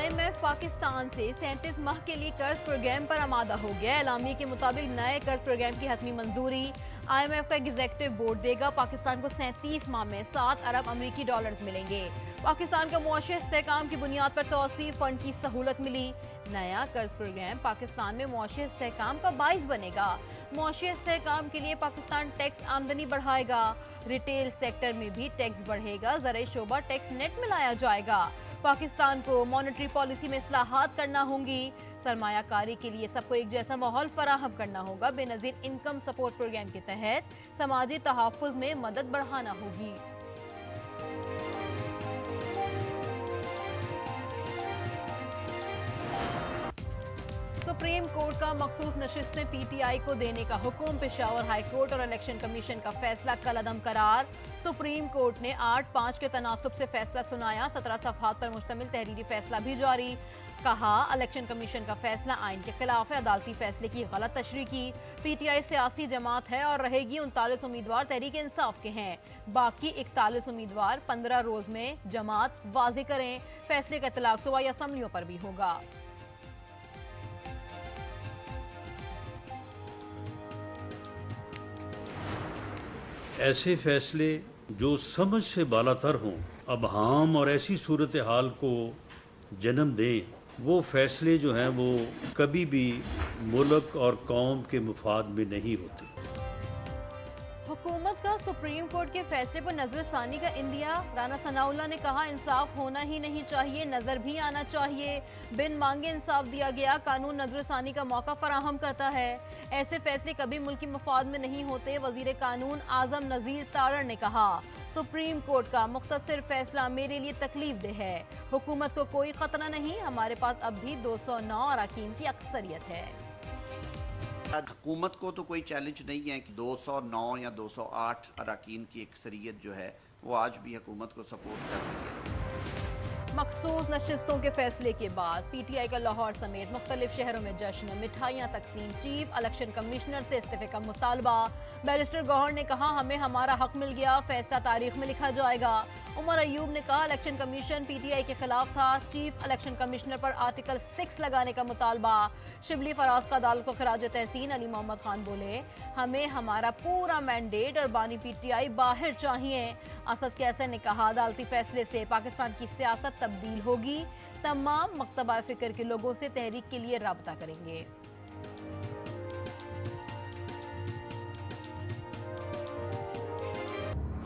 IMF Pakistan से 37 माह के लिए कर्ज प्रोग्राम पर आमादा हो गया। एलामी के मुताबिक नए कर्ज प्रोग्राम की हतमी मंजूरी IMF का एग्जीक्यूटिव बोर्ड देगा। पाकिस्तान को 37 माह में 7 अरब अमरीकी डॉलर्स मिलेंगे। पाकिस्तान का मुआशी इस्तेहकाम की बुनियाद पर तौसीफ फंड की सहूलत मिली। नया कर्ज प्रोग्राम पाकिस्तान में मुआशी इस्तेहकाम का बाइस बनेगा। मुआशी इस्तेहकाम के लिए पाकिस्तान टैक्स आमदनी बढ़ाएगा। रिटेल सेक्टर में भी टैक्स बढ़ेगा। ज़राई शोबा टैक्स नेट में लाया जाएगा। पाकिस्तान को मॉनेटरी पॉलिसी में इस्लाहात करना होंगी। सरमायाकारी के लिए सबको एक जैसा माहौल फराहम करना होगा। बेनजीर इनकम सपोर्ट प्रोग्राम के तहत समाजी तहफ़्फ़ुज़ में मदद बढ़ाना होगी। सुप्रीम कोर्ट का मखसूस नशिस्तें PTI को देने का हुक्म। पेशावर हाई कोर्ट और इलेक्शन कमीशन का फैसला कलअदम करार। सुप्रीम कोर्ट ने 8-5 के तनासुब से फैसला सुनाया। 17 सफ़हात पर मुश्तमिल तहरीरी फैसला भी जारी। कहा इलेक्शन कमीशन का फैसला आइन के खिलाफ है। अदालती फैसले की गलत तशरीह की। PTI सियासी जमात है और रहेगी। 39 उम्मीदवार तहरीक इंसाफ के हैं। बाकी 41 उम्मीदवार 15 रोज में जमात वाज़े करें। फैसले का इतलाक सूबाई असम्बलियों पर भी होगा। ऐसे फैसले जो समझ से बालातर हों, अबहाम और ऐसी सूरत हाल को जन्म दें, वो फैसले जो हैं वो कभी भी मुल्क और कौम के मुफाद में नहीं होते। हुकूमत का सुप्रीम कोर्ट के फैसले पर नजरसानी का इंदिया। राना सनाउल्लाह ने कहा इंसाफ होना ही नहीं चाहिए, नजर भी आना चाहिए। बिन मांगे इंसाफ दिया गया। कानून नजरसानी का मौका फराहम करता है। ऐसे फैसले कभी मुल्की मफाद में नहीं होते। वजीर कानून आजम नजीर तारड़ ने कहा सुप्रीम कोर्ट का मुख्तसर फैसला मेरे लिए तकलीफ देह है। हुकूमत को कोई खतरा नहीं, हमारे पास अब भी 209 अरकान की अक्सरियत है। हुकूमत को तो कोई चैलेंज नहीं है कि 209 या 208 अरकान की अक्सरियत जो है वो आज भी हुकूमत को सपोर्ट कर रही है। मखसूस नशिस्तों के फैसले के बाद PTI का लाहौर समेत मुख्तलिफ शहरों में जश्न, मिठाइयाँ तकसीम। चीफ इलेक्शन कमिश्नर से इस्तीफे का मुतालबा। बैरिस्टर गौहर ने कहा हमें हमारा हक मिल गया, फैसला तारीख में लिखा जाएगा। उमर अयूब ने कहा इलेक्शन कमीशन PTI के खिलाफ था। चीफ इलेक्शन कमिश्नर पर आर्टिकल 6 लगाने का मुतालबा। शिबली फराज का अदालत को खराज तहसीन। अली मोहम्मद खान बोले हमें हमारा पूरा मैंडेट और बानी PTI बाहर चाहिए। असद कैसर ने कहा अदालती फैसले से पाकिस्तान की सियासत तब्दील होगी। तमाम मकतबा फिक्र के लोगों से तहरीक के लिए राब्ता करेंगे।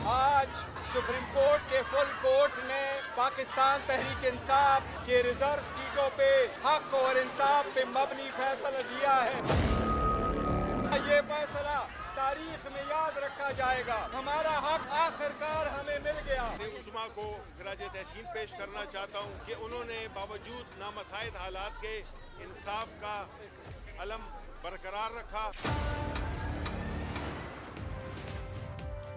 आज सुप्रीम कोर्ट के फुल कोर्ट ने पाकिस्तान तहरीक इंसाफ के रिजर्व सीटों पे हक और इंसाफ पे मबनी फैसला दिया है। ये फैसला तारीख में याद रखा जाएगा। हमारा हक आखिरकार हमें मिल गया। उस्मा को खराज तहसीन पेश करना चाहता हूँ कि उन्होंने बावजूद नामसाइद हालात के इंसाफ का अलम बरकरार रखा।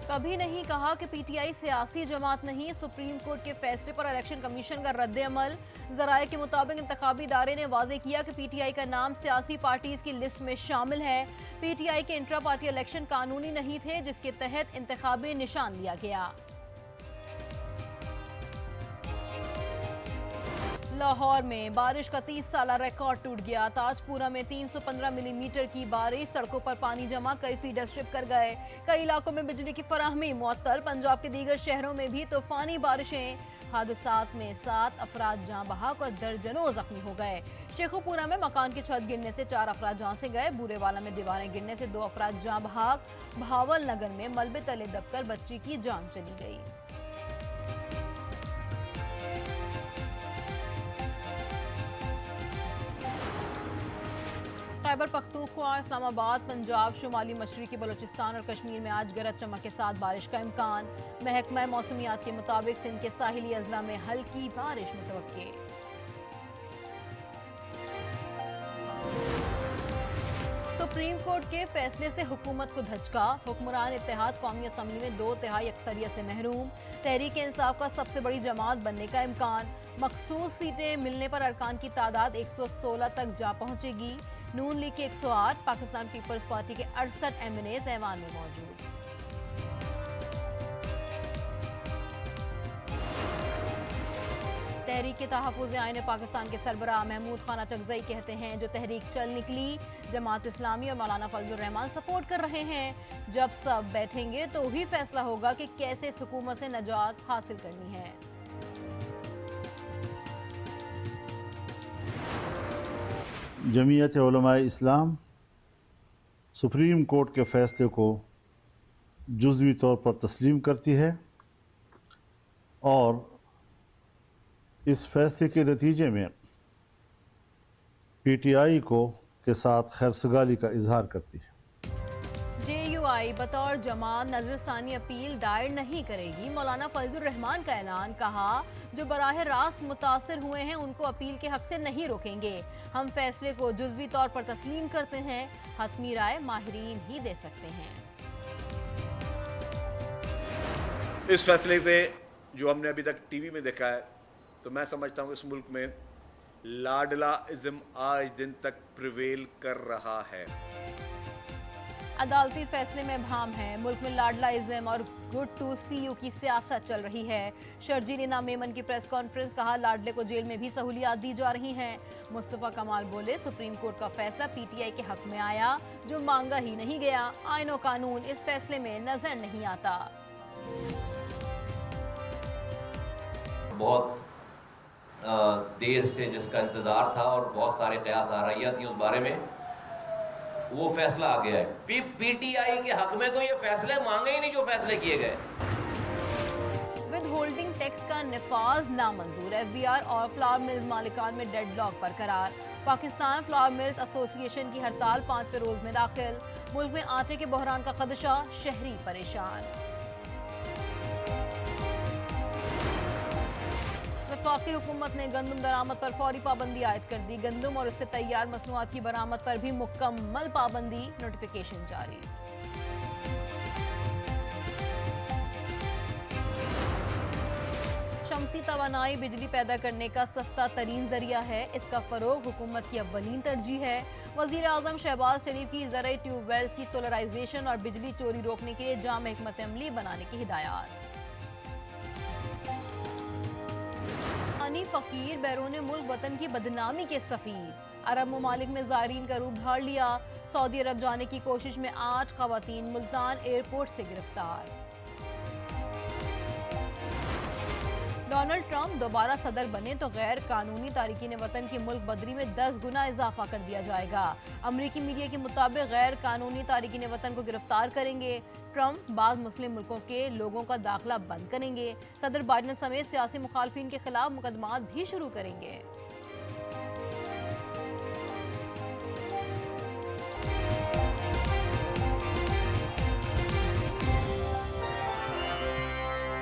कभी नहीं कहा कि PTI सियासी जमात नहीं। सुप्रीम कोर्ट के फैसले पर इलेक्शन कमीशन का रद्द अमल। जराये के मुताबिक इंतखाबी इदारे ने वाजे किया कि PTI का नाम सियासी पार्टीज की लिस्ट में शामिल है। PTI के इंट्रा पार्टी इलेक्शन कानूनी नहीं थे जिसके तहत इंतखाबी निशान लिया गया। लाहौर में बारिश का 30 साला रिकॉर्ड टूट गया। ताजपुरा में 315 मिलीमीटर की बारिश। सड़कों पर पानी जमा, कई फीडर स्ट्रिप कर गए। कई इलाकों में बिजली की फराहमी मुअत्तल। पंजाब के दीगर शहरों में भी तूफानी बारिशें। हादसात में 7 अफराद जान बहक और दर्जनों जख्मी हो गए। शेखुपुरा में मकान की छत गिरने से 4 अफराद जान से गए। बूरेवाला में दीवारें गिरने से 2 अफराद जान बहक। भावल नगर में मलबे तले दबकर बच्ची की जान चली गई। खैबर पख्तूनख्वा, इस्लामाबाद, पंजाब, शुमाली मशरकी बलूचिस्तान और कश्मीर में आज गरज चमक के साथ बारिश का इम्कान। महकमा मौसमियात के मुताबिक सिंध के साहिली अजला में हल्की बारिश मुतवक्के। सुप्रीम कोर्ट के फैसले से हुकूमत को धचका। हुक्मरान इत्तेहाद कौमी असम्बली में 2/3 अक्सरियत से महरूम। तहरीक इंसाफ का सबसे बड़ी जमात बनने का इम्कान। मखसूस सीटें मिलने पर अरकान की तादाद 116 तक जा पहुंचेगी। नून लीग के 108, पाकिस्तान पीपल्स पार्टी के 68 MNAs ऐवान में मौजूद। तहरीक के तहफ़्फ़ुज़ आईन पाकिस्तान के सरबराह महमूद खान अचकज़ई कहते हैं जो तहरीक चल निकली जमात इस्लामी और मौलाना फजलुर रहमान सपोर्ट कर रहे हैं। जब सब बैठेंगे तो ही फैसला होगा कि कैसे इस हुकूमत से निजात हासिल करनी है। जमीयत उलमाए इस्लाम सुप्रीम कोर्ट के फ़ैसले को जुज़वी तौर पर तस्लीम करती है और इस फैसले के नतीजे में PTI को के साथ खैरसगाली का इजहार करती है। JUI बतौर जमात नजरसानी अपील दायर नहीं करेगी। मौलाना फजलुर रहमान का ऐलान, कहा जो बराह रास्त मुतासर हुए हैं उनको अपील के हक से नहीं रोकेंगे। हम फैसले को जुज़वी तौर पर तस्लीम करते हैं, हतमी राय माहिरीन ही दे सकते हैं। इस फैसले से जो हमने अभी तक टीवी में देखा है तो मैं समझता हूँ इस मुल्क में लाडला इज़्म आज दिन तक प्रिवेल कर रहा है। अदालती फैसले में भाम है। मुल्क में लाडला इज़्म और गुड टू सी यू की सियासत चल रही है। शर्जील इनाम मेमन की प्रेस कॉन्फ्रेंस, कहा लाडले को जेल में भी सहूलियात दी जा रही हैं। मुस्तफ़ा कमाल बोले सुप्रीम कोर्ट का फैसला PTI के हक में आया जो मांगा ही नहीं गया। आईन और कानून इस फैसले में नजर नहीं आता। बहुत देर से जिसका इंतजार था और बहुत सारे कयास आ रही थी उस बारे में, वो फैसला आ गया है। PTI के हक में तो ये फैसले मांगे ही नहीं जो फैसले किए गए। विद होल्डिंग टैक्स का निफाज नामंजूर। FBR और फ्लावर मिल्स मालिकान में डेडलॉक बरकरार। पाकिस्तान फ्लावर मिल्स एसोसिएशन की हड़ताल 5वें रोज में दाखिल। मुल्क में आटे के बहरान का खदशा, शहरी परेशान। वफाकी हुकूमत ने गंदम दरामद पर फौरी पाबंदी आयद कर दी। गंदम और इससे तैयार मसनूआत की बरामद पर भी मुकम्मल पाबंदी, नोटिफिकेशन जारी। शमसी तवानाई बिजली पैदा करने का सस्ता तरीन जरिया है। इसका फरोग हुकूमत की अव्वलीन तरजीह है। वजीर आजम शहबाज शरीफ की ज़राई ट्यूबवेल्स की सोलराइजेशन और बिजली चोरी रोकने के लिए जाम हिकमत अमली बनाने की हिदायत। फकीर बैरून मुल्क वतन की बदनामी के सफीर। अरब ममालिक में ज़ायरीन का रूप धार लिया। सऊदी अरब जाने की कोशिश में 8 खवातीन मुल्तान एयरपोर्ट से गिरफ्तार। डोनाल्ड ट्रंप दोबारा सदर बने तो गैर कानूनी तारिकीन वतन की मुल्क बदरी में 10 गुना इजाफा कर दिया जाएगा। अमरीकी मीडिया के मुताबिक गैर कानूनी तारिकीन वतन को गिरफ्तार करेंगे। ट्रंप बाद मुस्लिम मुल्कों के लोगों का दाखिला बंद करेंगे। सदर बाइडेन समेत सियासी मुखालफिन के खिलाफ मुकदमात भी शुरू करेंगे।